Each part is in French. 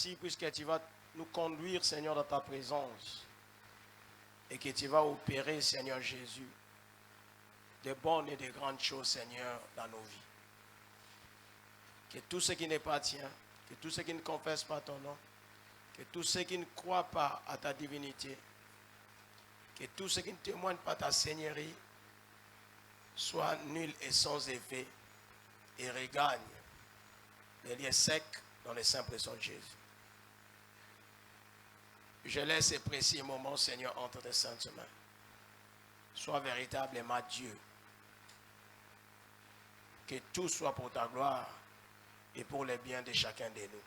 merci puisque tu vas nous conduire, Seigneur, dans ta présence. Et que tu vas opérer, Seigneur Jésus, de bonnes et de grandes choses, Seigneur, dans nos vies. Que tout ce qui n'est pas tien, que tout ce qui ne confesse pas ton nom, que tout ce qui ne croit pas à ta divinité, que tout ce qui ne témoigne pas ta seigneurie, soit nul et sans effet et regagne les liens secs dans les saints précieux de Jésus. Je laisse ces précieux moments, Seigneur, entre tes saintes mains. Sois véritablement Dieu. Que tout soit pour ta gloire et pour le bien de chacun de nous.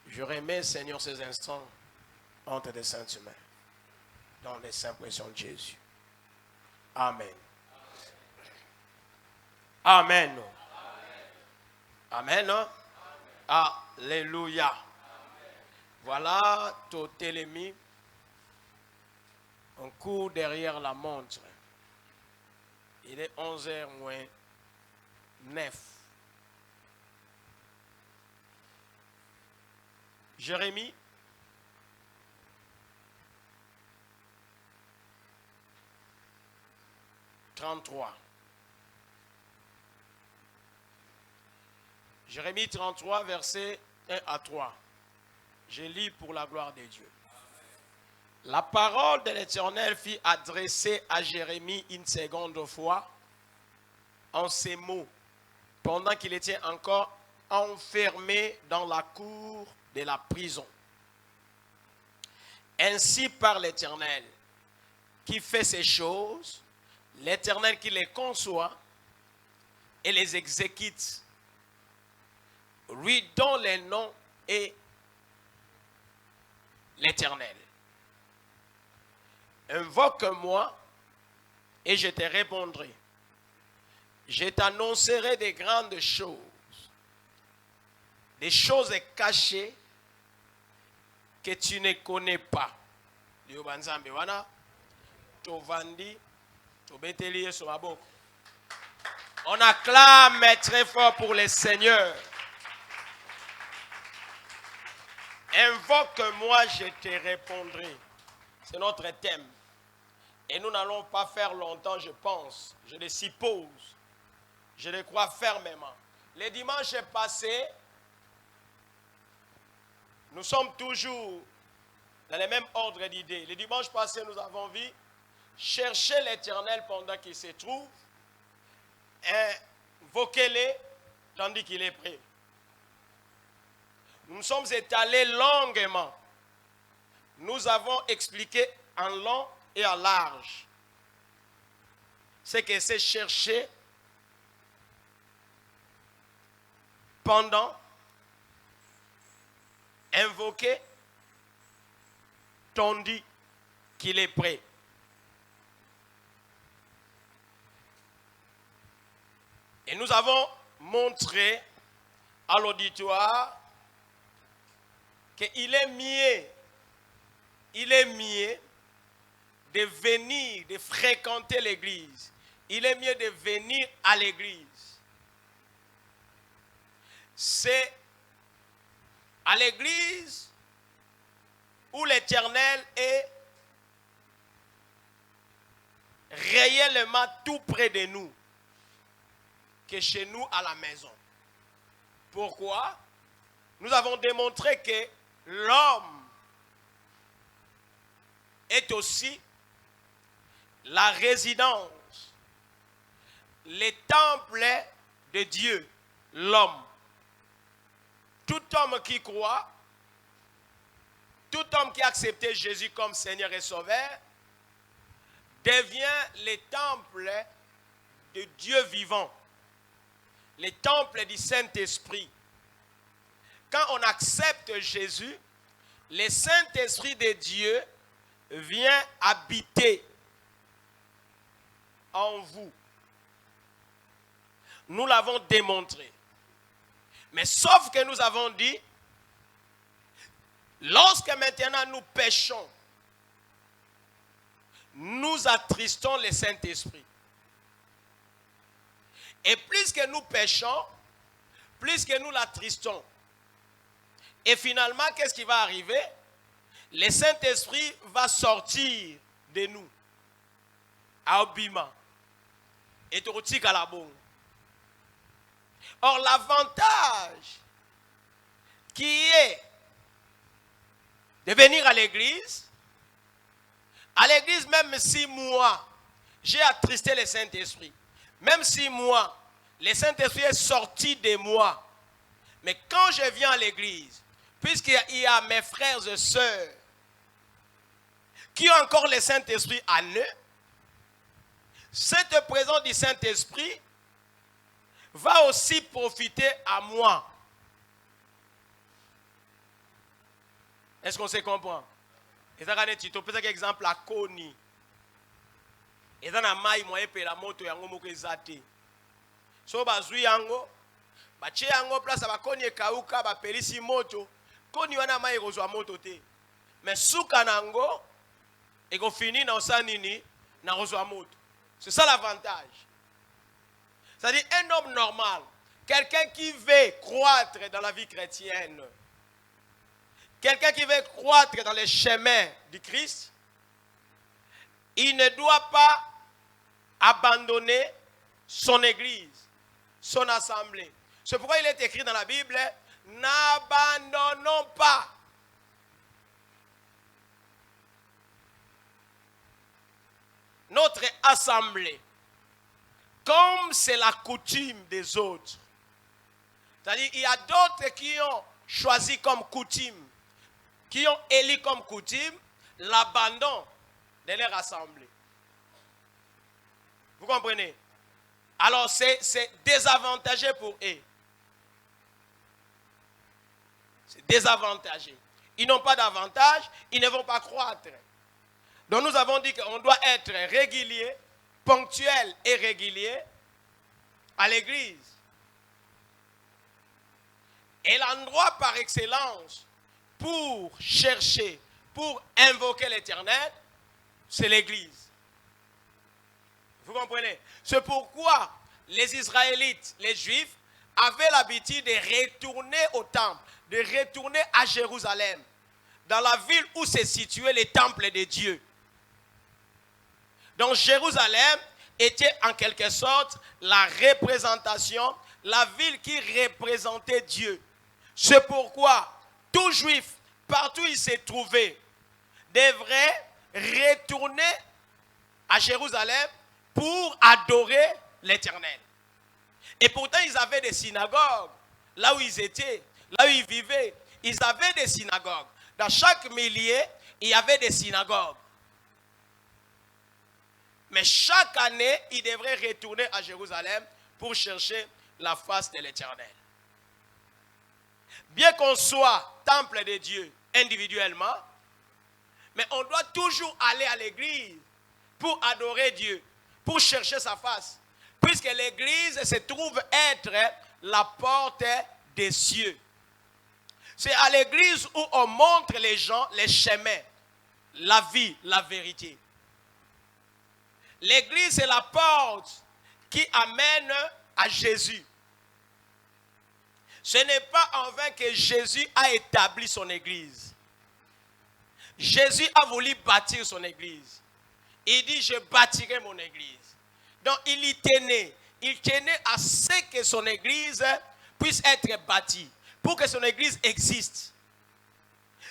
Je remets, Seigneur, ces instants entre tes saintes mains, dans les saints précieux de Jésus. Amen. Amen. Amen. Amen. Alléluia. Voilà Totélémie. On court derrière la montre. Il est 11h moins 9. Jérémie. Jérémie 33, versets 1 à 3. Je lis pour la gloire de Dieu. La parole de l'Éternel fut adressée à Jérémie une seconde fois en ces mots, pendant qu'il était encore enfermé dans la cour de la prison. Ainsi parle l'Éternel, qui fait ces choses, l'Éternel qui les conçoit et les exécute, lui dont le nom est l'Éternel. Invoque-moi et je te répondrai. Je t'annoncerai des grandes choses, des choses cachées que tu ne connais pas. On acclame très fort pour le Seigneur. Invoque-moi, je te répondrai. C'est notre thème. Et nous n'allons pas faire longtemps, je pense. Je le suppose. Je le crois fermement. Les dimanches passés, nous sommes toujours dans le même ordre d'idées. Les dimanches passés, nous avons vu chercher l'Éternel pendant qu'il se trouve, invoquez-le tandis qu'il est prêt. Nous nous sommes étalés longuement. Nous avons expliqué en long et en large ce que c'est chercher pendant, invoquer tandis qu'il est prêt. Et nous avons montré à l'auditoire qu'il est mieux de venir, de fréquenter l'église. Il est mieux de venir à l'église. C'est à l'église où l'Éternel est réellement tout près de nous que chez nous à la maison. Pourquoi? Nous avons démontré que l'homme est aussi la résidence, le temple de Dieu, l'homme. Tout homme qui croit, tout homme qui a accepté Jésus comme Seigneur et Sauveur, devient le temple de Dieu vivant, le temple du Saint-Esprit. Quand on accepte Jésus, le Saint-Esprit de Dieu vient habiter en vous. Nous l'avons démontré. Mais sauf que nous avons dit, lorsque maintenant nous péchons, nous attristons le Saint-Esprit. Et plus que nous péchons, plus que nous l'attristons, Et finalement, qu'est-ce qui va arriver? Le Saint-Esprit va sortir de nous. À Obima. Et Torutik à la bonne. Or, l'avantage qui est de venir à l'église, même si moi, j'ai attristé le Saint-Esprit, même si moi, le Saint-Esprit est sorti de moi, mais quand je viens à l'église, puisqu'il y a mes frères et sœurs qui ont encore le Saint-Esprit en eux, cette présence du Saint-Esprit va aussi profiter à moi. Est-ce qu'on se comprend? Et ça, tu peux par exemple à Koni. Et ça, na mai moi épée la moto yango moko ezate. So bazui yango, bache yango place ba Koni ekauka ba pelisi moto. Koni wana mai kozwa moto te. Mais suka nango eko fini na osanini na kozwa moto. C'est ça l'avantage. C'est-à-dire un homme normal, quelqu'un qui veut croître dans la vie chrétienne, quelqu'un qui veut croître dans les chemins du Christ, il ne doit pas abandonner son église, son assemblée. C'est pourquoi il est écrit dans la Bible, n'abandonnons pas. Notre assemblée, comme c'est la coutume des autres. C'est-à-dire, il y a d'autres qui ont choisi comme coutume, qui ont élu comme coutume l'abandon de leur assemblée. Vous comprenez? Alors, c'est désavantagé pour eux. C'est désavantagé. Ils n'ont pas d'avantage, ils ne vont pas croître. Donc, nous avons dit qu'on doit être régulier, ponctuel et régulier à l'église. Et l'endroit par excellence pour chercher, pour invoquer l'Éternel, c'est l'église. Vous comprenez? C'est pourquoi les Israélites, les Juifs, avaient l'habitude de retourner au temple, de retourner à Jérusalem, dans la ville où se situait le temple de Dieu. Donc Jérusalem était en quelque sorte la représentation, la ville qui représentait Dieu. C'est pourquoi tout juif, partout où il s'est trouvé, devrait retourner à Jérusalem pour adorer l'Éternel. Et pourtant, ils avaient des synagogues, là où ils étaient, là où ils vivaient. Ils avaient des synagogues. Dans chaque millier, il y avait des synagogues. Mais chaque année, ils devraient retourner à Jérusalem pour chercher la face de l'Éternel. Bien qu'on soit temple de Dieu individuellement, mais on doit toujours aller à l'église pour adorer Dieu, pour chercher sa face. Puisque l'église se trouve être la porte des cieux. C'est à l'église où on montre les gens les chemins, la vie, la vérité. L'église, c'est la porte qui amène à Jésus. Ce n'est pas en vain que Jésus a établi son église. Jésus a voulu bâtir son église. Il dit, je bâtirai mon église. Donc, il y tenait. Il tenait à ce que son église puisse être bâtie, pour que son église existe.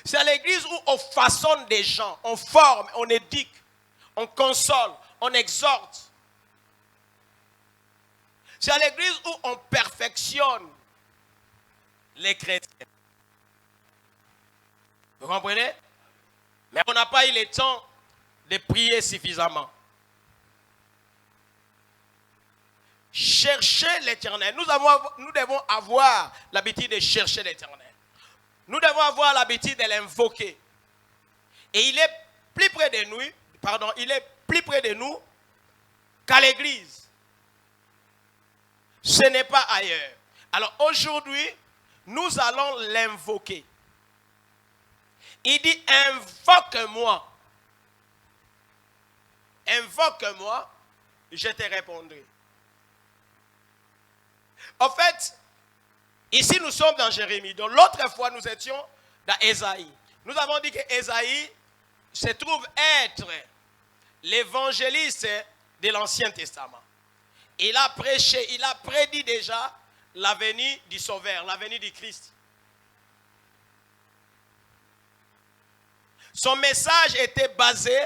C'est à l'église où on façonne des gens, on forme, on éduque, on console, on exhorte. C'est à l'église où on perfectionne les chrétiens. Vous comprenez? Mais on n'a pas eu le temps de prier suffisamment. Chercher l'Éternel. Nous devons avoir l'habitude de chercher l'Éternel. Nous devons avoir l'habitude de l'invoquer. Et il est plus près de nous, il est plus près de nous qu'à l'église. Ce n'est pas ailleurs. Alors aujourd'hui, nous allons l'invoquer. Il dit, invoque-moi. Invoque-moi, je te répondrai. En fait, Ici, nous sommes dans Jérémie. Donc, l'autre fois, nous étions dans Ésaïe. Nous avons dit que Ésaïe se trouve être l'évangéliste de l'Ancien Testament. Il a prêché, il a prédit déjà la venue du Sauveur, la venue du Christ. Son message était basé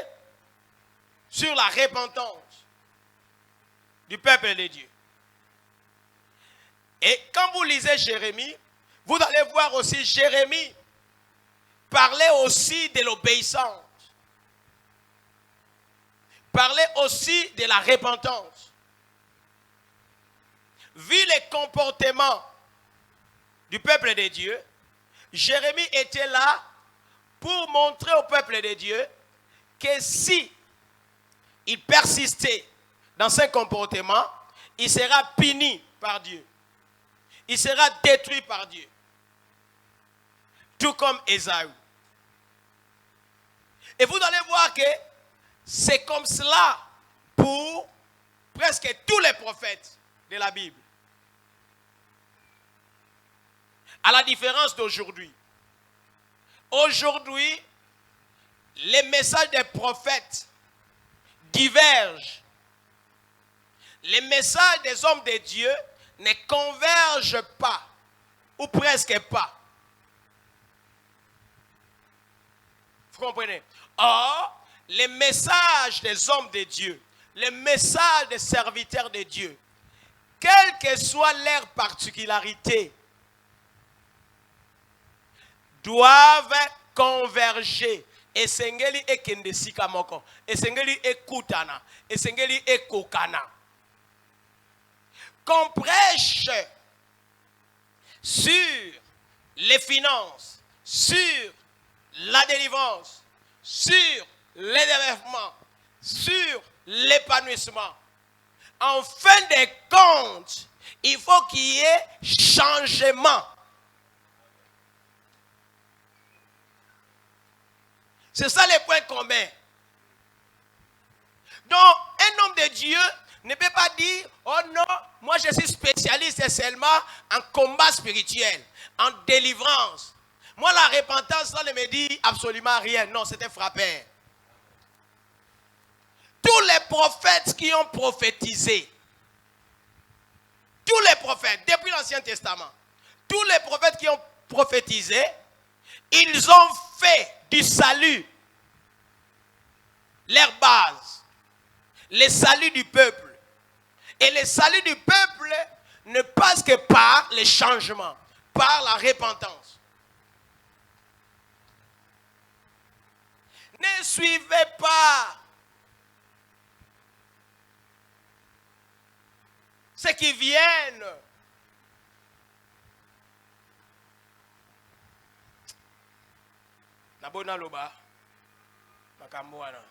sur la repentance du peuple de Dieu. Et quand vous lisez Jérémie, vous allez voir aussi Jérémie parler aussi de l'obéissance. Parler aussi de la repentance. Vu les comportements du peuple de Dieu, Jérémie était là pour montrer au peuple de Dieu que si il persistait dans ses comportements, il sera puni par Dieu. Il sera détruit par Dieu. Tout comme Ésaü. Et vous allez voir que c'est comme cela pour presque tous les prophètes de la Bible. À la différence d'aujourd'hui. Aujourd'hui, les messages des prophètes divergent. Les messages des hommes de Dieu ne convergent pas, ou presque pas. Vous comprenez? Or, les messages des hommes de Dieu, les messages des serviteurs de Dieu, quelle que soit leur particularité, doivent converger. Esengeli ekende sika moko, esengeli ekutana, esengeli ekokana. Qu'on prêche sur les finances, sur la délivrance, sur les développements, sur l'épanouissement. En fin de compte, il faut qu'il y ait changement. C'est ça le point commun. Donc, un homme de Dieu ne peut pas dire, oh non, moi je suis spécialiste seulement en combat spirituel, en délivrance. Moi, la repentance, ça ne me dit absolument rien. Non, c'était frappé. Tous les prophètes qui ont prophétisé, tous les prophètes, depuis l'Ancien Testament, tous les prophètes qui ont prophétisé, ils ont fait du salut leur base, le salut du peuple. Et le salut du peuple ne passe que par les changements, par la repentance. Ne suivez pas ceux qui viennent. Nabona loba, makamboana.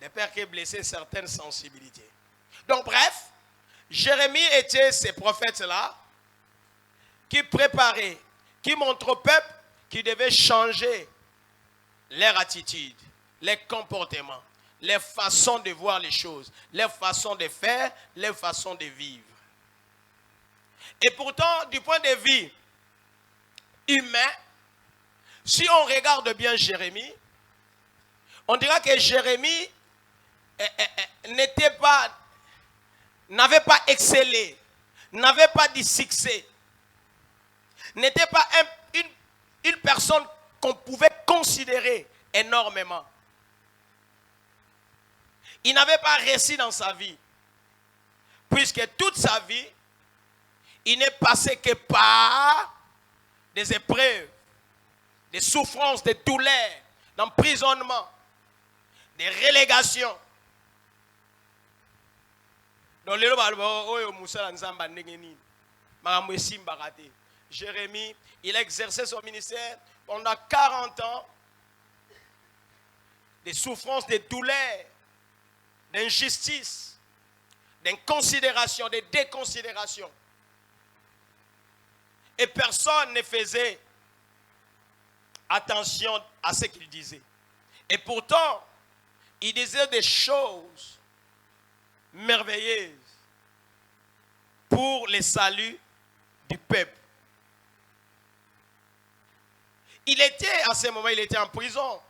Des pères qui blessaient certaines sensibilités. Donc bref, Jérémie était ces prophètes-là qui préparaient, qui montrent au peuple qu'ils devaient changer leur attitude, les comportements, les façons de voir les choses, les façons de faire, les façons de vivre. Et pourtant, du point de vue humain, si on regarde bien Jérémie, on dira que Jérémie n'avait pas excellé, n'avait pas du succès, n'était pas une personne qu'on pouvait considérer énormément. Il n'avait pas réussi dans sa vie, puisque toute sa vie, il n'est passé que par des épreuves, des souffrances, des douleurs, d'emprisonnement, des relégations. Donc, Jérémie, il a exercé son ministère pendant 40 ans, des souffrances, des douleurs, d'injustice, d'inconsidération, de déconsidération. Et personne ne faisait attention à ce qu'il disait. Et pourtant, il disait des choses merveilleuses pour le salut du peuple. Il était, à ce moment, il était en prison.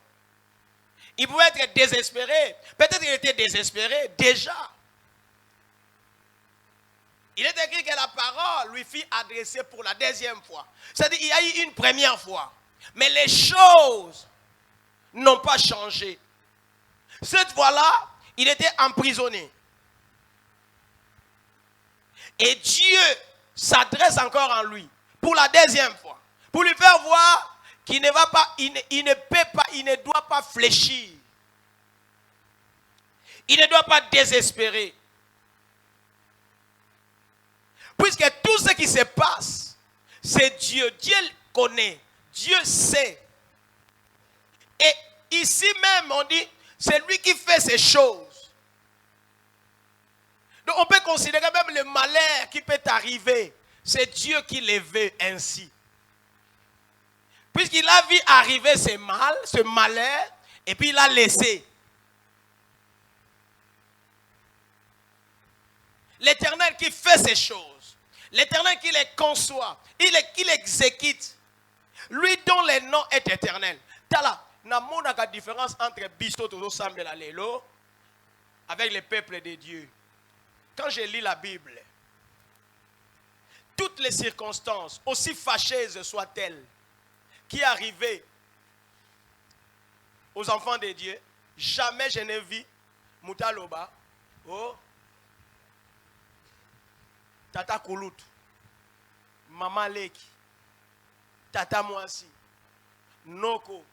Il pouvait être désespéré. Peut-être qu'il était désespéré déjà. Il est écrit que la parole lui fut adressée pour la deuxième fois. C'est-à-dire qu'il y a eu une première fois. Mais les choses n'ont pas changé. Cette fois-là, il était emprisonné. Et Dieu s'adresse encore en lui pour la deuxième fois. Pour lui faire voir qu'il ne va pas, il ne peut pas, il ne doit pas fléchir. Il ne doit pas désespérer. Puisque tout ce qui se passe, c'est Dieu. Dieu connaît. Dieu sait. Et ici même, on dit, c'est lui qui fait ces choses. Donc on peut considérer même le malheur qui peut arriver. C'est Dieu qui les veut ainsi. Puisqu'il a vu arriver ce malheur, et puis il a laissé. L'Éternel qui fait ces choses. L'Éternel qui les conçoit. Qui les exécute. Lui dont le nom est éternel. Tala, n'a pas de différence entre Bisto Todo Sambela Lelo avec le peuple de Dieu. Quand je lis la Bible, toutes les circonstances, aussi fâcheuses soient-elles, qui arrivaient aux enfants de Dieu, jamais je n'ai vu Moutaloba, oh, Tata Koulout, Maman Leki, Tata Moasi, Noko,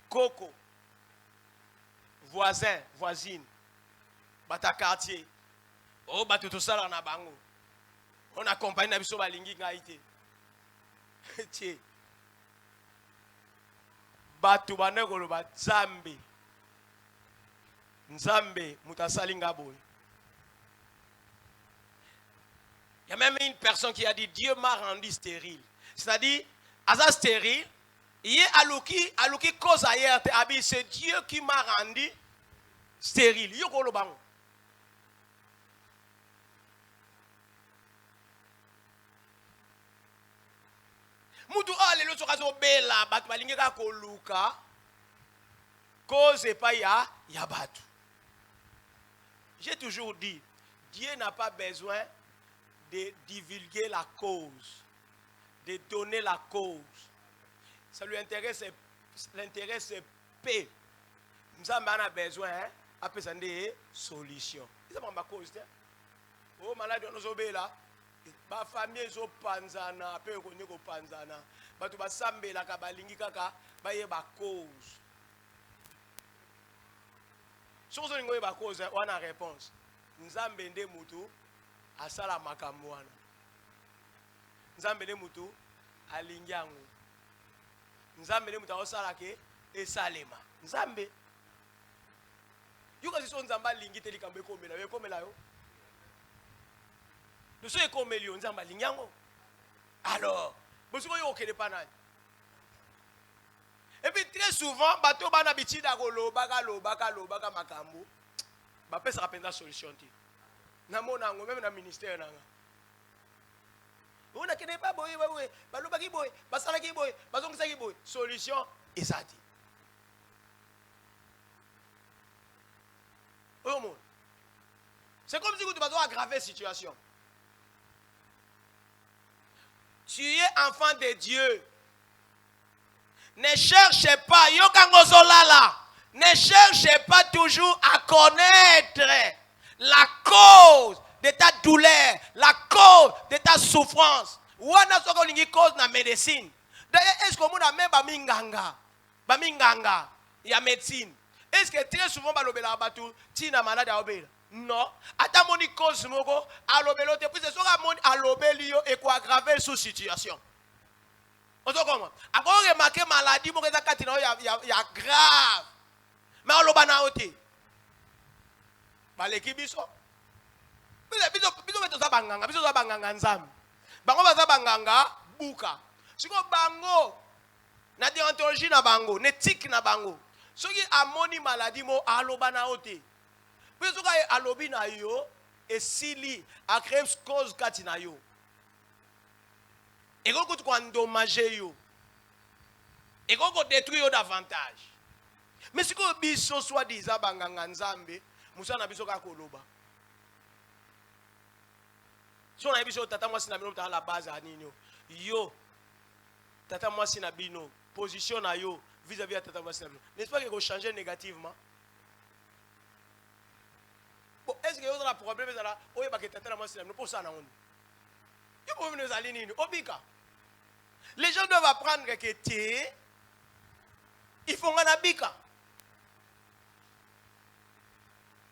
Coco, voisin, voisine, Bata quartier, oh, Bata tout ça na bango. On accompagne Nabiso Balingi Ngaïté. Tiens. Batu banegolo ba Nzambe. Nzambe mutasali ngaboy. Il y a même une personne qui a dit Dieu m'a rendu stérile. C'est-à-dire, asa stérile, il est aluki cause ailleurs, c'est Dieu qui m'a rendu stérile. Yokolo bango. Mutu alelo sokazo bela batu balingeka koluka cause pas ya batu. J'ai toujours dit, Dieu n'a pas besoin de divulguer la cause, de donner la cause. Ça lui intéresse, l'intérêt c'est paix. Nous avons besoin de des solutions. C'est pas ma cause. Oh, malade, on nous là. Ba famille zo panzana pe konye ko panzana batu basambela ka balingi kaka baye ba cause sozo ngoye ba cause wana réponse nzambe nde mutu asala makambo wana nzambe nde mutu alingi yango nzambe nde mutu osala ke esalema nzambe yuko siso nzamba alingi te likambo ekomela yo. Nous sommes comme les lions, alors, vous savez au Québec. Et puis très souvent, bateau banabiti d'agolo, bagalo, makambo, bapé ça rappelle la solution. Namonango même dans le ministère nanga. On a qu'une pas boy, balobaki boy, basalaki boy, bazongaki boy, solution et ça dit. C'est comme si vous devez aggraver la situation. Tu es enfant de Dieu. Ne cherchez pas, ne cherchez pas toujours à connaître la cause de ta douleur, la cause de ta souffrance. Ou une cause de médecine. D'ailleurs, est-ce que vous avez même baminganga, il y a médecine. Est-ce que très souvent, tu es malade à obéir? Non. Ata moni cause moko alobelo te puis c'est ça moni alobelio et quoi aggraver sous situation. On se comprend. Encore remarquer maladie moko za katina ya grave. Mais aloba na ote. Baleki biso. Biso meto za banganga nzambe. Bango baza banganga buka. Siko bango na déontologie na bango, n'éthique na bango. Soki amoni maladie mo aloba na ote. Puis alobi na yo et sili a créé cause katina yo. Et qu'on peut endommager yo. Et qu'on peut détruire davantage. Mais si qu'on biso soit disant banganga nzambe, musa na biso ka koloba. Si on a biso tata moi sinabino ta la base anino. Yo tata moi sinabino position na yo vis-à-vis de tata moi sinabino. N'est-ce pas que vous changez négativement? Bon, est-ce que vous avez un problème là? Oye ba que tata moi sinabino pour ça na on. Yo pour venir aller nini? Obika. Les gens doivent apprendre que tu il faut un abika.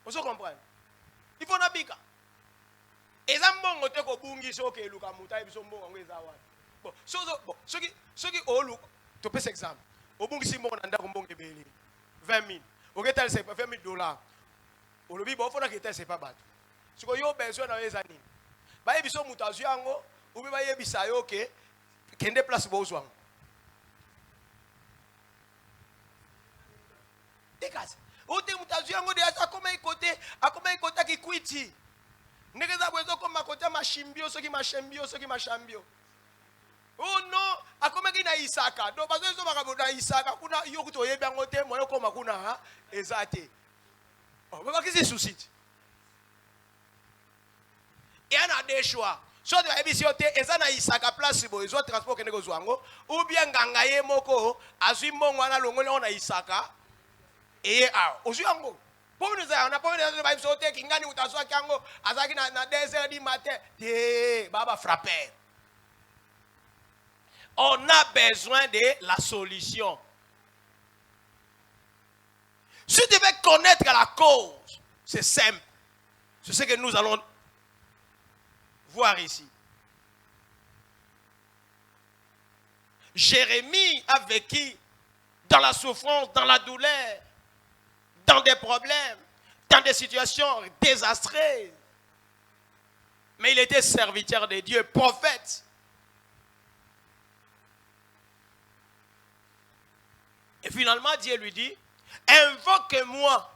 Vous comprenez? Il faut un abika. Et ça mbongo te ko bungi so ke luka mutai biso mbongo ngeza wana. Bon, ceux qui olu, tu peux exemple. Au bungi si mbongo nanda ko mbongo ebeli 20 000. OK, tel c'est pas 20 000 $. Au lobi bon faut na que tel c'est pas bateau. Si ko yo besoin na yeza nini. Ba yebiso mutazu yango, ubi ba yebisa yo ke kende place bozwa. Dégage. O te mutazu yango de asa koma ikota ki kwiti. Negeza bwezo koma kota mashimbio soki mashambio. Oh non, akoma ki na Isaka. Do bazo zo bakaboda Isaka kuna yo kuto yebi yango te moyo koma kuna ha ezate. Oh, baba kisi souci. Et on a des choix. Soit de la te ezana Isaka place bo ezo transport kende ko zwango ou bien nganga ye moko azwi mbongo na longole on a Isaka. Et aujourd'hui yango pour nous on a pas de ba sauter kingani utazwa kango azaki na 2h du matin baba frapper. On a besoin de la solution. Si tu veux connaître la cause, c'est simple. C'est ce que nous allons voir ici. Jérémie a vécu dans la souffrance, dans la douleur, dans des problèmes, dans des situations désastreuses. Mais il était serviteur de Dieu, prophète. Et finalement, Dieu lui dit, invoque-moi,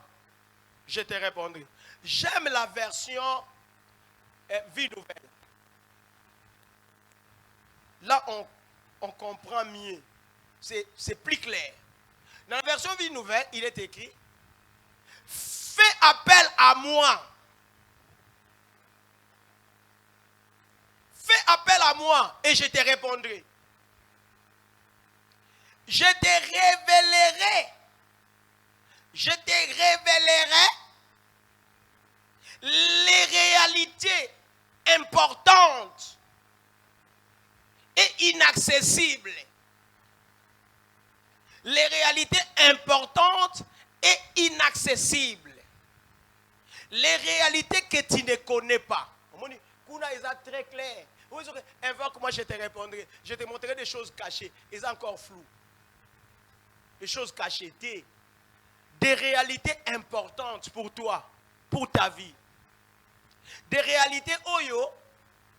je te répondrai. J'aime la version vie nouvelle. Là, on comprend mieux. C'est plus clair. Dans la version vie nouvelle, il est écrit, fais appel à moi. Fais appel à moi et je te répondrai. Je te révélerai les réalités importantes et inaccessibles. Les réalités importantes et inaccessibles. Les réalités que tu ne connais pas. Kuna est très clair. Invoque-moi, je te répondrai. Je te montrerai des choses cachées. Ils sont encore floues. Des choses cachées. Des réalités importantes pour toi, pour ta vie. Des réalités,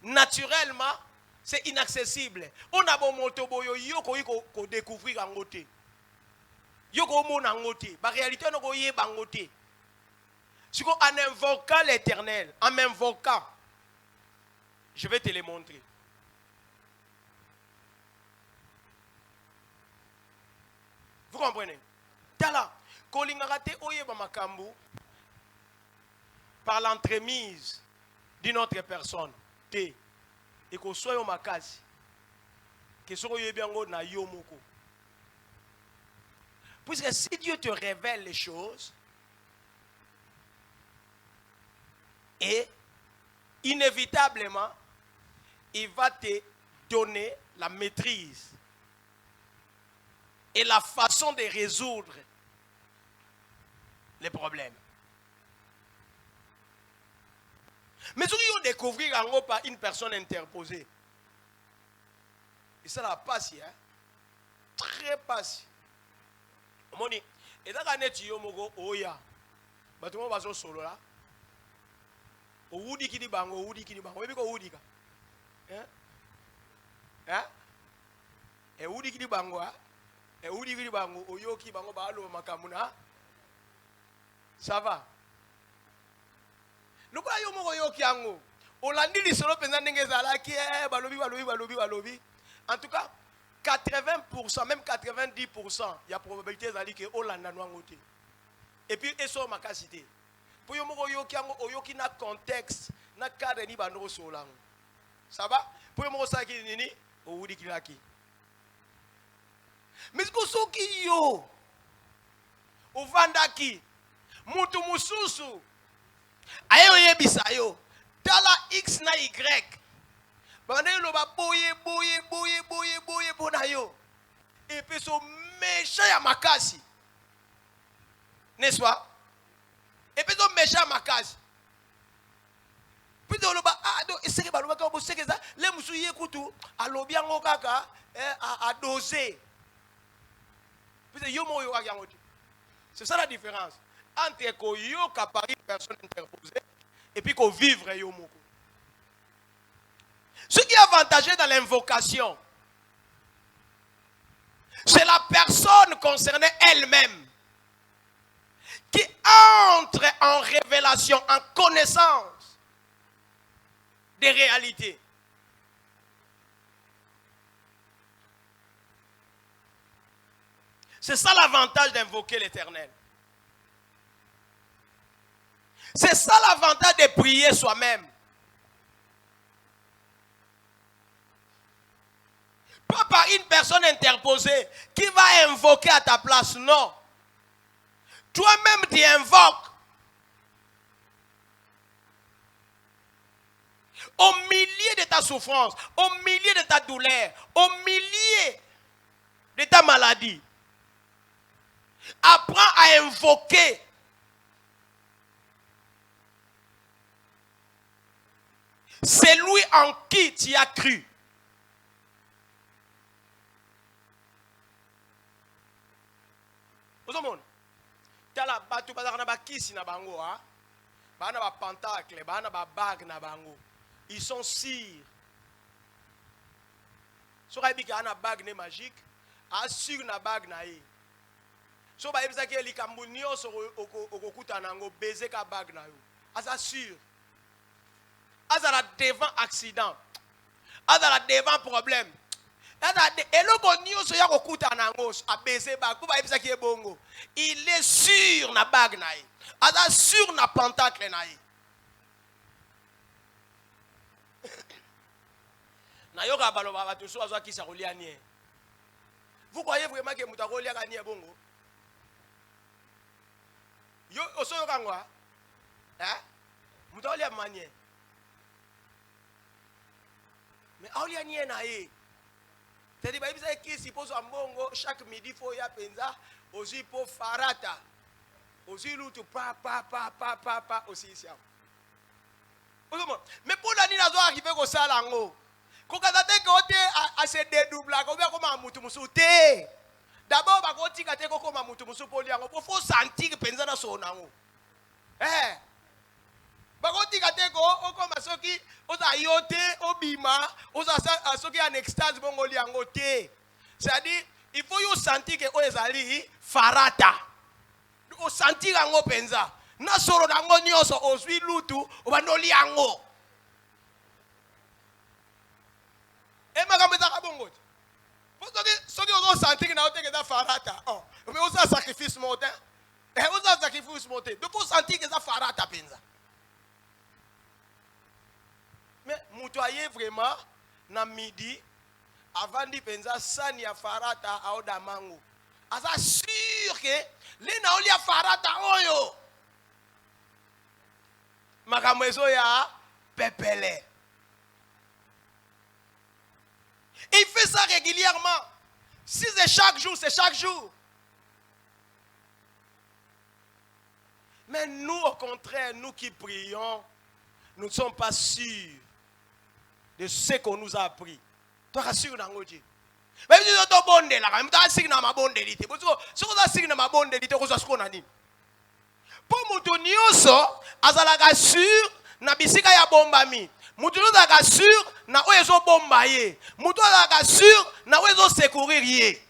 naturellement, c'est inaccessible. On a bon moto boyo ko découvrir en côté. Yoko mon en côté. La réalité no ko yé en côté. Si en invoquant l'Éternel, en m'invoquant, je vais te les montrer. Vous comprenez? Tala, kolingate oye bamakambu par l'entremise d'une autre personne. Te et ko soyo makasi. Que soko yebiango na yomoko. Puisque si Dieu te révèle les choses, et inévitablement, il va te donner la maîtrise et la façon de résoudre les problèmes. Mais si on découvrir en haut par une personne interposée, et ça la passe, hein? Très passe. On dit, et dans la net, oya, bâtiment va solo là. Oudi qui dit bango, oudi qui dit bango. Oudi ko oudi ka. Hein? Et oudi qui dit bango, hein? Et oudi qui dit bango, oyo qui bango ba alo makamuna. Ça va. Nous quoi yo moko yo ki ango. Olandi li solo penza ndenge zala ki balobi. En tout cas, 80%, même 90%, il y a probabilité d'aller que Hollande noir côté. Et puis, ils sont ma capacité. Pour yoki na contexte, na cadre ni bano solang. Ça va? Pour yo sa ki nini, o wudi kilaki. Mais ko so ki yo, o vandaki, mutu mususu, ayo yebisa yo, tala X na Y. Bande lo ba boye bona yo. Et puis so méchant ya makasi. N'est-ce pas? Et puis so méchant makasi. Puis on ba do eseke ba lo ba ko seke za le musu ye kutu alobi ngo kaka a doser. Puis yo mo yo ka yango. C'est ça la différence entre ko yo ka par une personne interposée et puis ko vivre yo moko. Ce qui est avantageux dans l'invocation, c'est la personne concernée elle-même qui entre en révélation, en connaissance des réalités. C'est ça l'avantage d'invoquer l'Éternel. C'est ça l'avantage de prier soi-même. Pas par une personne interposée qui va invoquer à ta place, non. Toi-même tu invoques. Au milieu de ta souffrance, au milieu de ta douleur, au milieu de ta maladie. Apprends à invoquer. C'est lui en qui tu as cru. Tala batu bazana ba kisi na bango ha. Bana ba pentacle, bana ba bague na bango. Ils sont sûrs. So ka bika na bague ne magique, assure na bague na ye. So ba yebisa ke likambu nyonso okokuta nango baiser ka bague na yo. Asa sûr. Asa la devant accident. Asa la devant problème. Il est sur na bague naï. Il est sur na pentacle naï. Vous croyez vraiment que Moutarolia a gagné bongo? Yo oso yo kangwa? Hein? Moutarolia manier. Mais Aulia nie naï. C'est-à-dire que si pose un bongo chaque midi il faut y penza aussi pour farata aussi l'autre pa aussi ici. Mais pour la nina zo arriver ko sala ngo. Ko kazate ko te a se dédouble ko bien comme mutu musu te. D'abord ba ko tika te ko comme mutu musu pour liango pour faut sentir penza na so nango. Bakoti kateko okoma soki oza yote obima oza soki en extase bongo liango te. C'est-à-dire il faut yo sentir que oyezali farata. O sentir ango penza. Na soro nango nyonso ozwi lutu obandoli ango. E makambo za kabongo. Soki ozo sentir na oteke da farata. Oh, mais oza sacrifice monté. Oza sacrifice monté. Donc faut sentir que ça farata penza. Mais moutoyer vraiment na midi avant di penza sani ya farata au damango. Asa sûr que les na oli ya farata oyo. Makamwezo ya pepele. Il fait ça régulièrement. Si c'est chaque jour, c'est chaque jour. Mais nous, au contraire, nous qui prions, nous ne sommes pas sûrs de ce qu'on nous a appris. Tu rassures dans le Dieu. Mais tu es bonne là, tu as signé ma bonne délité. Si tu as signé ma bonne délité, tu as ce qu'on a dit. Pour Moutounioso, azalaga sûr na bisika ya bombami. Moutounioso sûr na oyezo bombaye. Moutounioso sûr na oyezo secourir ye.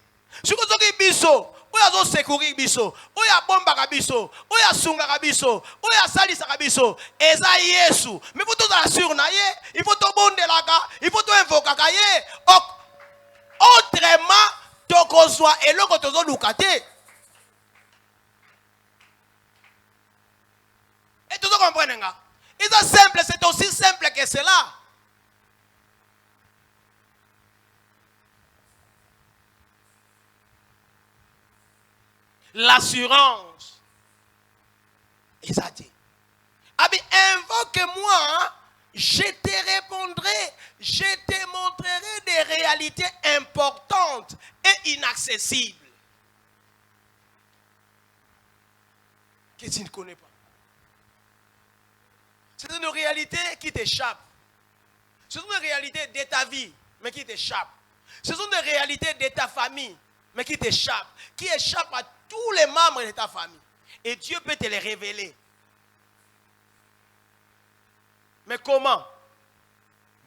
Si tu as biso, oyezo secourir biso, oya bomba kabiso, oya sunga kabiso, oya salisa kabiso, eza Yesu. Mais faut tout assurer na ye, il faut tout bonde laka, il faut tout invoquer ka ye. Autrement, tokozwa eloko tozo lukate. Et tu comprends, nga? C'est simple, c'est aussi simple que cela. L'assurance. Et ça dit. Abi, invoque-moi, je te répondrai, je te montrerai des réalités importantes et inaccessibles que tu ne connais pas. C'est une réalité qui t'échappe. C'est une réalité de ta vie, mais qui t'échappe. C'est une réalité de ta famille, mais qui t'échappe. Qui échappe à tous les membres de ta famille. Et Dieu peut te les révéler. Mais comment?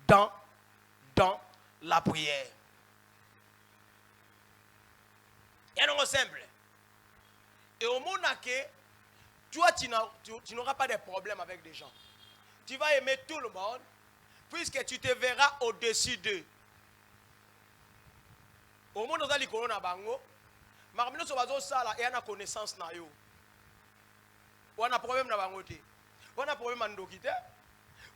Dans la prière. Il y a un simple. Et au moment que toi, tu n'auras pas de problème avec des gens. Tu vas aimer tout le monde, puisque tu te verras au-dessus d'eux. Au moment où tu as dit que bango, marmino so bazo sala et ana connaissance na yo. On a problème na bango te. On a problème andokite.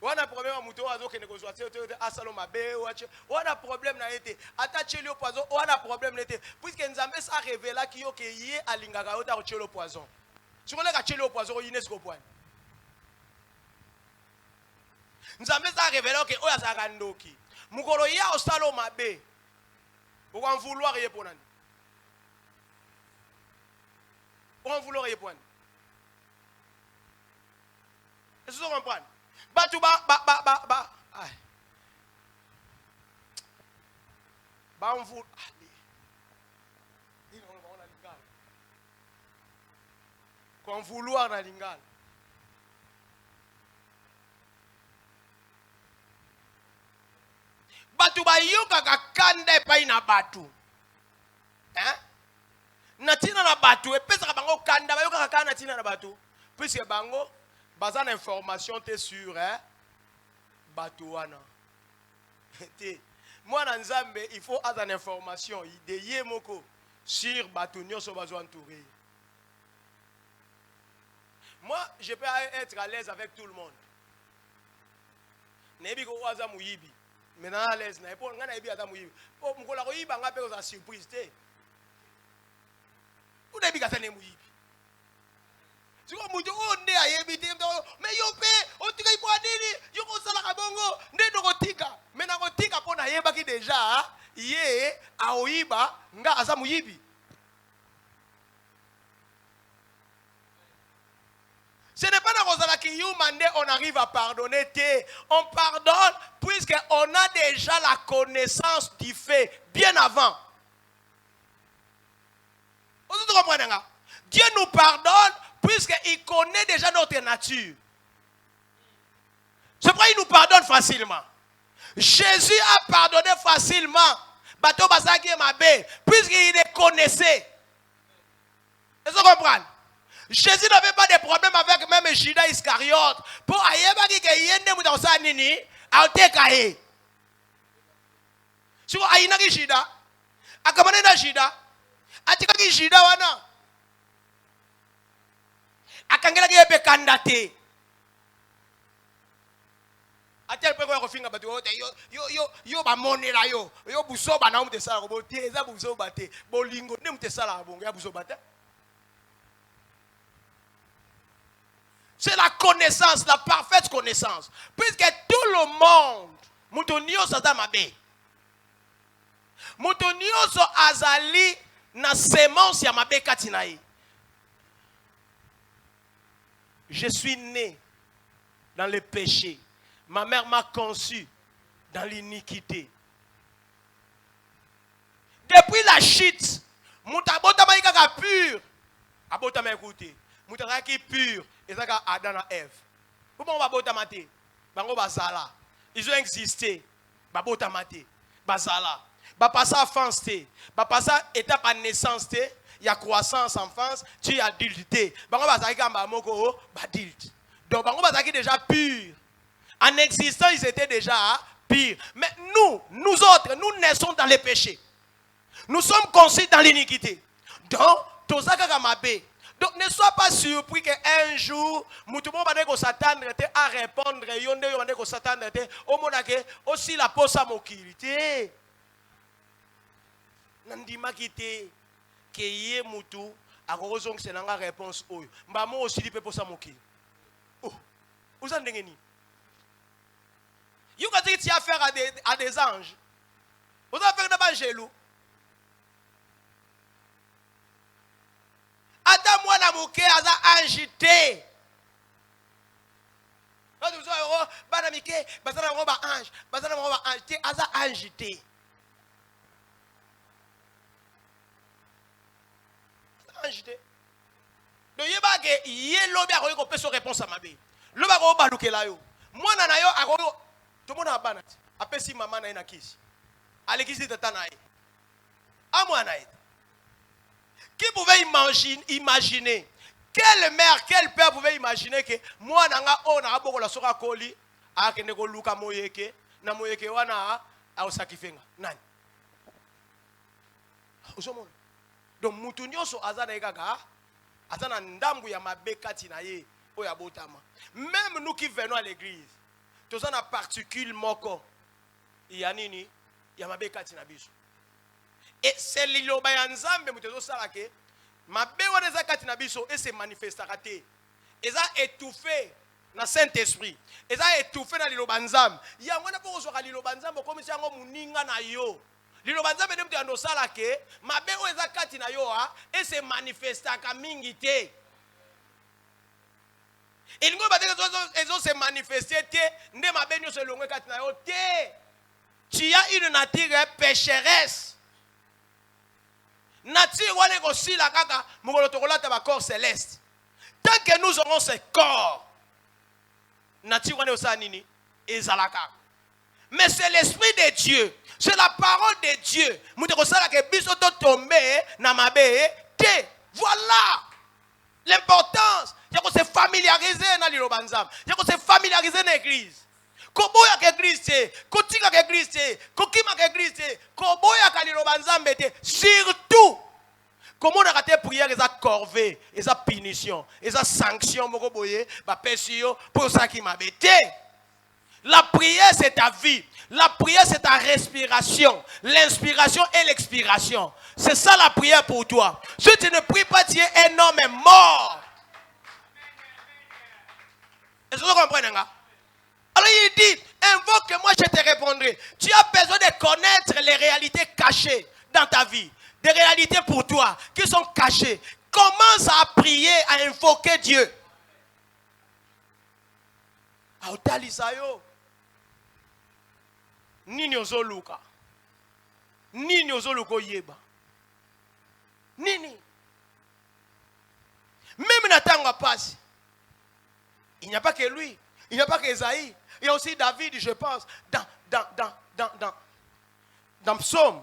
On a problème muto azo kene ko swati asalo mabe wache. On a problème na été. Ata cheli poison, on a problème na été. Puisque Nzambe sa révéla ki yo ke yé alingaka yo ta ko cheli poison. Tu connais ka cheli poison yine sko point. Nzambe sa révéla ke oya sa kandoki. Mukolo ya osalo mabe. Ou en vouloir y répondre. Ou en vouloir y répondre. Est-ce que vous comprenez? Qu'on vouloir na lingala. Batu ba yoka kakanda epai na batu. Hein? Natina na batu epesa bango kanda ba yoka kakanda natina na batu. Puisque bango bazan information te sur hein batu wana. Moi na Nzambe il faut avoir une information de yemoko sur batu nyoso bazo entouré. Moi je peux être à l'aise avec tout le monde. Nebi ko waza muyibi. Maintenant à l'aise na epo ngana ebi ata muyibi. Po mukola ko yiba ngape ko za surprise te. Ou nebi ka tane muyibi. Tu vois muto onde ayebi te mais yo pe o tika ipo anini yo ko sala ka bongo nde do ko tika. Maintenant ko tika po na yeba ki déjà ye a oyiba nga asa muyibi. Ce n'est pas dans la qui on arrive à pardonner. On pardonne puisqu'on a déjà la connaissance du fait bien avant. Vous comprenez? Dieu nous pardonne puisqu'il connaît déjà notre nature. C'est pourquoi il nous pardonne facilement. Jésus a pardonné facilement. Bateau Basaki et Mabé, puisqu'il les connaissait. Est-ce que vous comprenez? Jésus n'avait pas de problème avec même Judas Iscariote. Pour ayeba ki ke yende muta osa nini, aoteka e. Siko ayina ki Judas, akamane na Judas, atika ki Judas wana. Akangela ki ebe kandate. Atel pe ko finga batu yo ba monela yo buso ba na mutesala ko bote za buso bate bolingo ne mutesala bongo ya buso bate. C'est la connaissance, la parfaite connaissance. Puisque tout le monde, Moutonio Sadamabe, Moutonio so azali na semence ya mabe katinaï. Je suis né dans le péché. Ma mère m'a conçu dans l'iniquité. Depuis la chute, Moutabota maïkaka pur. Abota m'a écouté. Moutabota qui pur. Et ça, Adam et Ève. Pourquoi on va botter maté? Bango bazala. Ils ont existé. Ba botter maté. Bazala. Ba passer à France té. Ba passer étape à naissance té. Il y a croissance enfance. Tu as adulté. Bango bazala kamba moko adulte. Donc bango bazala qui déjà pur. En existant, ils étaient déjà purs. Mais nous autres, nous naissons dans les péchés. Nous sommes conçus dans l'iniquité. Donc, tozaka mabé. Donc, ne sois pas surpris qu'un jour, Moutoumo va s'attendre à répondre, Yonde va s'attendre au monake, aussi la pose à mokilité. Nandima kité, Keye Moutou, à Rosong, c'est la réponse. Mbamo aussi, il peut poser à mokil. Oh, vous en dengeni. You can dire affaire à des anges. Vous avez affaire à des anges. Adam mwana muke aza agité. Quand vous avez bana mike, bazana roba ange, bazana roba agité, aza agité. Agité. Donc yeba ke yelo bi akoyi ko peso réponse à mabe. Lo ba ko balukela yo. Mwana na yo akoyi tout le monde a banati. Apesi maman na ina kisi. Alekisi tata na ye. Amwana ye. Qui pouvait imaginer, quelle mère, quel père pouvait imaginer que moi, on a beaucoup la soka koli, a kende ko luka moyeke, na moyeke wana a osakifenga. Nani? Osomon. Donc mutunyo so azana ekaga, azana ndambu ya mabekati na ye, oya botama. Même nous qui venons à l'église, tous en a particule moko, yanini, ya mabekati na biso. Et c'est l'Iloba Yanzambe, Moutezo Salake, ma béwa des akati na biso, et c'est manifestarate. Et ça étouffé dans le Saint-Esprit. Et ça étouffé dans l'Iloba Nzam. Il y a un peu de l'Iloba Nzam, comme si on mouninga na yo. L'Iloba Nzam est de nous salake, ma béwa des akati na yo, et c'est manifestaka mingite. Et nous avons se manifesté, ne ma béwa se longue kati na yo, tu as une nature pécheresse. Nature wane aussi la kaka mukolo tokola ta corps céleste. Tant que nous aurons ce corps, nature wane osa nini ezalaka. Mais c'est l'esprit de Dieu, c'est la parole de Dieu. Muteko sala ke biso to tomber na mabe te. Voilà l'importance. Yako se familiariser na lilobanzam. Yako se familiariser na église. Koboya ke église te, kotika ke église te, kokima ke église te, koboya ka lilobanzambe te. Surtout, comment on a raté prière, ils ont corvée, ils ont punition, ils ont sanction, pour ça qui m'a bêté. La prière, c'est ta vie. La prière, c'est ta respiration. L'inspiration et l'expiration. C'est ça la prière pour toi. Si tu ne pries pas, tu es un homme mort. Est-ce que vous comprenez? Alors il dit, invoque-moi, je te répondrai. Tu as besoin de connaître les réalités cachées dans ta vie. Des réalités pour toi qui sont cachées. Commence à prier, à invoquer Dieu. Autalisayo. Nini ozoluka. Nini ozoluko yeba. Nini. Même Nathan passe. Il n'y a pas que lui. Il n'y a pas que Esaïe. Il y a aussi David, je pense. Dans Psaume.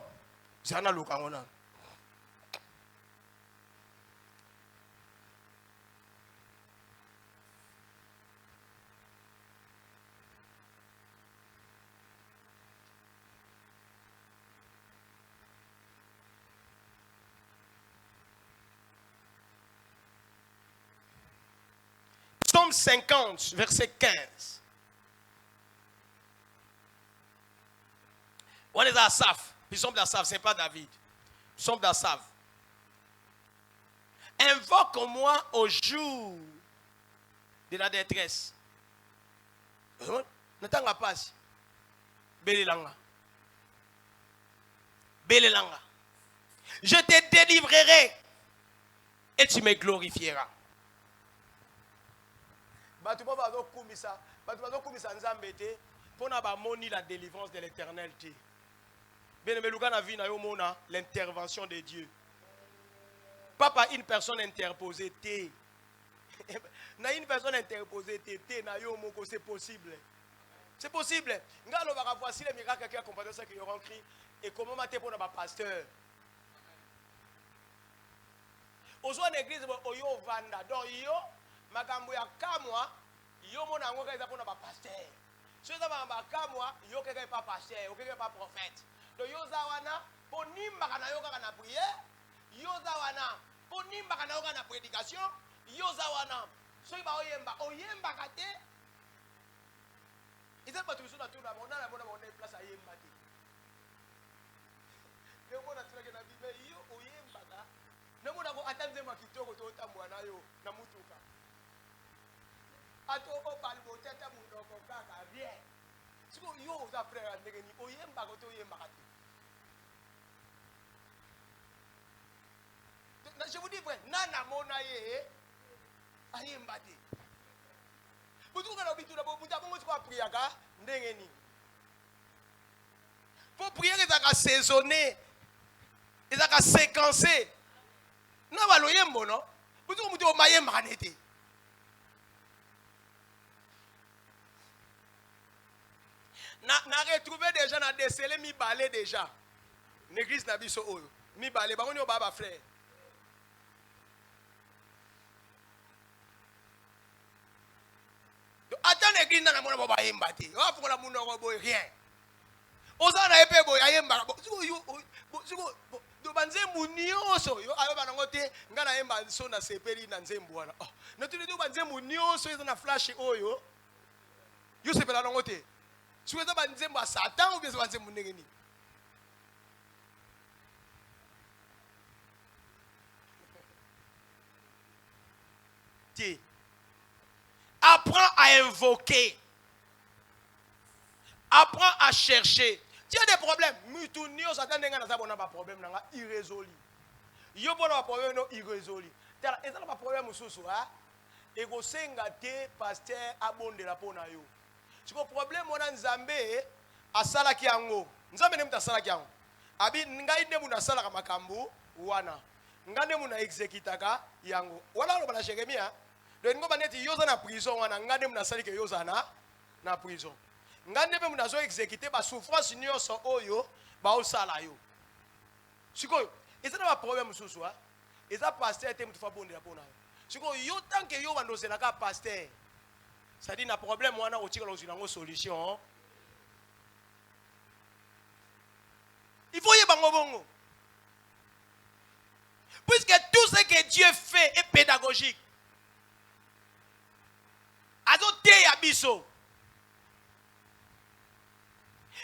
Zana Lukangona. Psaume 50, verset 15. On est d'Asaph. Psaume d'Asaph, ce n'est pas David. Psaume d'Asaph. Invoque-moi au jour de la détresse. N'attends pas. Belelanga. Belelanga. Je te délivrerai et tu me glorifieras. Batu ba zo kumisa nzambe te pona ba moni la délivrance de l'Éternel te. Bien-aimé luka na vie na yo mona l'intervention de Dieu. Papa une personne interposée te. Na une personne interposée te na yo moko c'est possible. C'est possible. Ngalo ba voici les miracles qui accompagnent ça qui auront cri et comment mater pona ba pasteur. Ozo en église oyo vanda donc yo makambo ya kamwa yo mona ngo kaisa pona ba pasteur. So za ba kamwa yo keke pa pasteur, yo keke pa prophète. Donc yo za wana Ponimba kana yoka kana prière, yoza wana. Ponimba kana yoka na prédication, yoza wana. Soki ba oyemba kate. Ils pas toujours dans tout la monde, on a place à yemba te. Le monde a trouvé na Bible yo oyemba ka. Ne mo na ko atanze makitoko to tambwa na yo na mutuka. Ato o balbo tata mundo ko kaka bien. Siko yo za frère ndenge ni oyemba ko to oyemba kate. Je vous dis vrai, nana mona ye ayemba te. Pour prier, ils ont saisonné, ils ont séquencé. Non, pas le yembo, non? Pour tout le monde, il y a manette. Na retrouvé déjà, na décelé, mi balé déjà. L'église n'a pas so mi balé, bah on y a baba frère. Attends l'église n'a pas de yemba te. On va faire la mouna rien. Osana epé boy ayemba. Do banze munioso yo ayo banangote ngana yemba so na sepeli na nzembo wana. Oh, na tuli do banze munioso yo na flash oyo. Yo sepela nangote. Suweza banzembo Satan ou bien banze munengeni. Apprends à invoquer. Apprends à chercher. Tu as des problèmes. Mutunio Satan n'a pas de problème irrésolu. Yo pas problème non irrésolu. Et ça n'a pas problème sous et go senga te pasteur abonde la pona yo. Tu ko problème mona nzambe asala ki yango. Nzambe ne mutasala ki yango. Abi ngai ne muna sala ka makambu wana. Ngane muna exécutaka yango. Wala lo bana Jeremia. Le ngo baneti yoza na prison wana ngane muna sali ke yoza na prison. Ngane be muna zo exécuter ba souffrance nyonso oyo ba osala yo. Sikoyo, ezana ba problème susu ha. Eza pasteur te mutu fa bonde la pona yo. Sikoyo yo tant que yo bandozela ka pasteur. Ça dit na problème wana otika lo zinango solution. Il faut y bango bongo. Puisque tout ce que Dieu fait est pédagogique. Azote ya biso.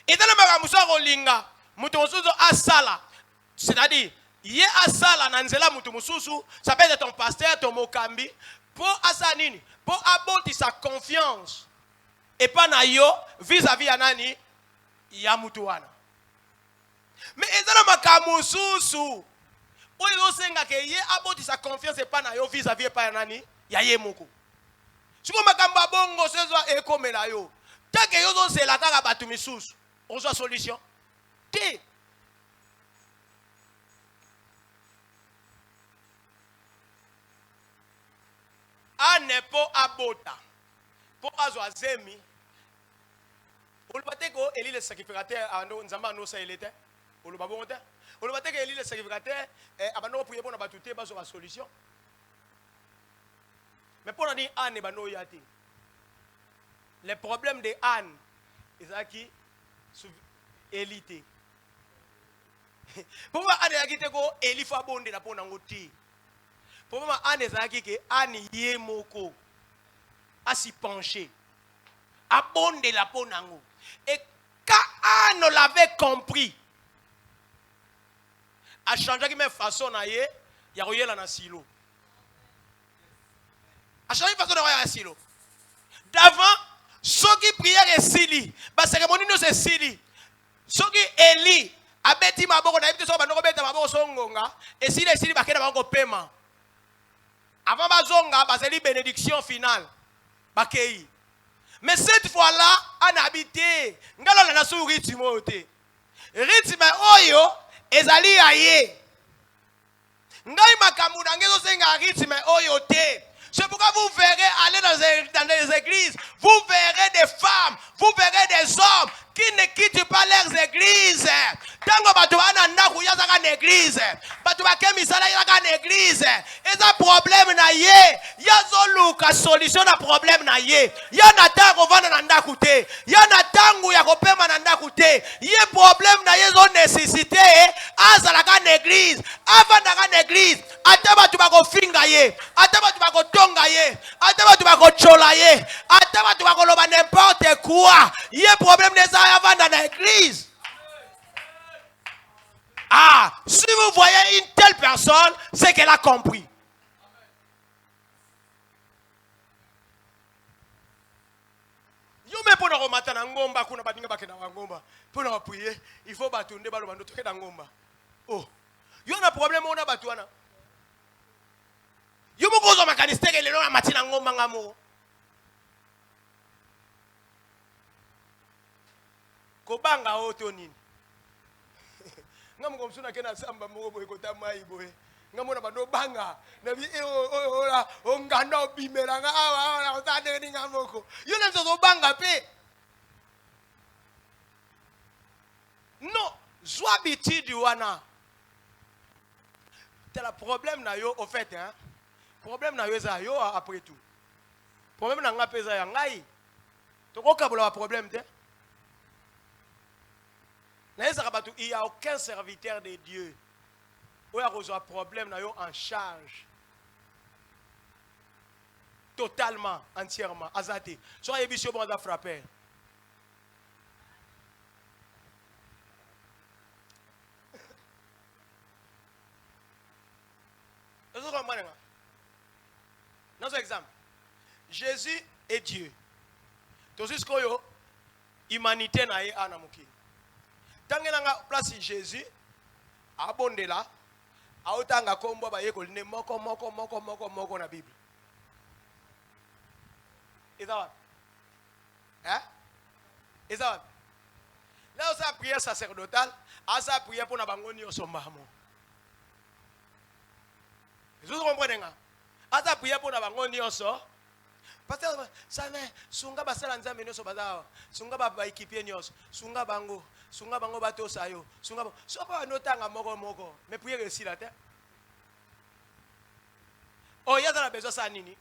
Et dans le magamuso rolinga, mutu mususu asala. C'est-à-dire, yé asala nanzela mutu mususu, ça peut être ton pasteur, ton mokambi, pour asanini, pour aboti sa confiance. Et pas na yo vis-à-vis ya nani ya mutu wana. Mais et dans le magamususu, où il osenga ke yé aboti sa confiance et pas na yo vis-à-vis pa ya nani ya ye moko. Si vous m'avez bongo c'est comme la yo. Tant que yo c'est la kaka batu misusu, on soit solution. T. Ane po abota. Po azwa zemi. On le battait ko Eli le sacrificateur ando nzamba no sa elete. On le babonte. On le battait que Eli le sacrificateur abano prier pour na batute baso la solution. Mais pour dire Anne bano yati. Les problèmes de Anne, c'est qui élité. Pourquoi Anne a quitté ko Elifa bonde la pona ngoti. Pourquoi Anne a quitté Anne yemoko a si penché. A bonde la pona ngo. Et quand Anne l'avait compris, a changé de façon na ye, ya royela na silo. A changé de façon de royela na silo. D'avant, ceux qui prièrent et sili, la cérémonie nous c'est sili. Ceux qui Eli, abeti maboko na ibiti so banoko beta maboko songonga, et sili et sili bakena bango paiement. Avant bazonga, bazeli bénédiction finale. Bakei. Mais cette fois-là, on a habité. Ngalo na sou rythme ote. Rythme oyo ezali aye. Ngai makambu nangezo senga rythme oyo te. C'est pourquoi vous verrez aller dans les églises, vous verrez des femmes, vous verrez des hommes qui ne quittent pas leurs églises. Tango batu wana ndaku yaza ka église. Batu bakemisala yaza ka église. Eza problème na ye. Yazo luka solution na problème na ye. Ya na tango vana na ndaku te. Ya na tango ya kopema na ndaku te. Ye problème na ye zo nécessité azala ka église. Avanda ka église. Ata batu bakofinga ye. Ata batu bakotonga ye. Ata batu bakochola ye. Ata batu bakoloba n'importe quoi. Ye problème des avant dans l'église. Ah, si vous voyez une telle personne, c'est qu'elle a compris. Yo me pour nous matin na ngomba kuna badinga bakena ngomba. Pour nous prier, il faut batunde balo bando toke na ngomba. Oh. Yo na problème on a batuana. Yo mo gozo makaniste ke lelo na matina ngomba ngamo. Kobanga oto nini ngamu komsuna kena samba moko boye kota mai boye ngamu na bando banga na bi ora onganda obimela nga awa na otade ni ngamoko yo na zo banga pe non zo habitude wana c'est le problème na yo au fait hein problème na yo za yo après tout problème na nga pesa ya ngai to ko kabula problème te. Il n'y a aucun serviteur de Dieu où il y a un problème en charge. Totalement, entièrement. Azate. Soyez bien sûr, on va frapper. Vous comprenez? Dans un exemple, Jésus est Dieu. Tout ce que l'humanité n'a pas anamuki. Tant que la place Jésus, abondela, aotanga kombo ba yeko ne moko na Bible. Is that what? Hein? Is that what? Là on sa prière sacerdotale, à sa prière pour na bangoni osombamo. Vous comprenez nga? À sa prière pour na bangoni oso. Pasteur, ça ne sunga basala nzambe nyoso bazao. Sunga ba équipier nyoso. Sunga bango bato sayo. Sunga bango. So pa notanga moko. Mais prier réussi la terre. Oh, il y a dans la besoin ça nini.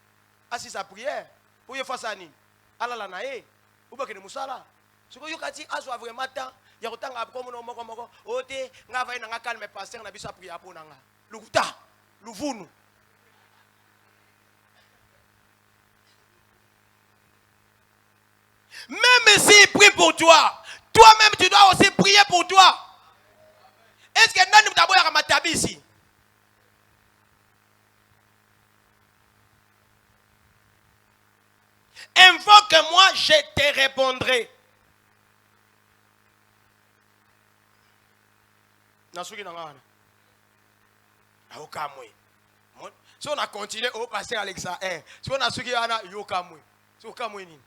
Asi sa prière. Pour y faire ça nini. Ala la nae. Ou ba ke musala. Soko yo kati azwa vraiment temps. Ya kotanga ko moko. Ote nga va na calme pasteur na biso prière pour nanga. Lukuta. Luvunu. Même s'il prie pour toi, toi-même tu dois aussi prier pour toi. Est-ce que nous avons un matabi ici? Invoque-moi, je te répondrai. Si on a continué au passer Alexa, si on a su qu'il y a yokamwe, si yokamwe ni.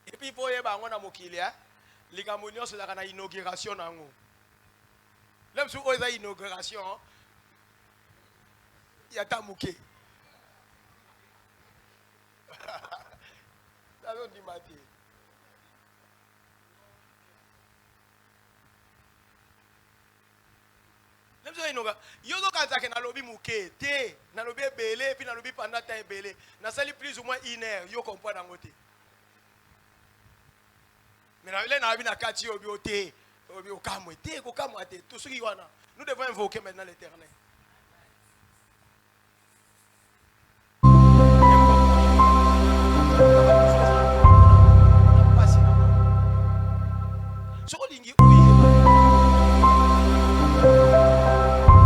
Et puis il faut y avoir un mokilia, les Gamoniens c'est la inauguration nango. Même si on a une inauguration, il y a ta mouké. Ça veut dire matin. Même si on a une inauguration, yo do kanza ke na lobi mouké, te, na lobi belé, puis na lobi pendant temps belé, na sali plus ou moins 1 heure, yo comprend nango te. Mais nous devons invoquer maintenant l'Éternel.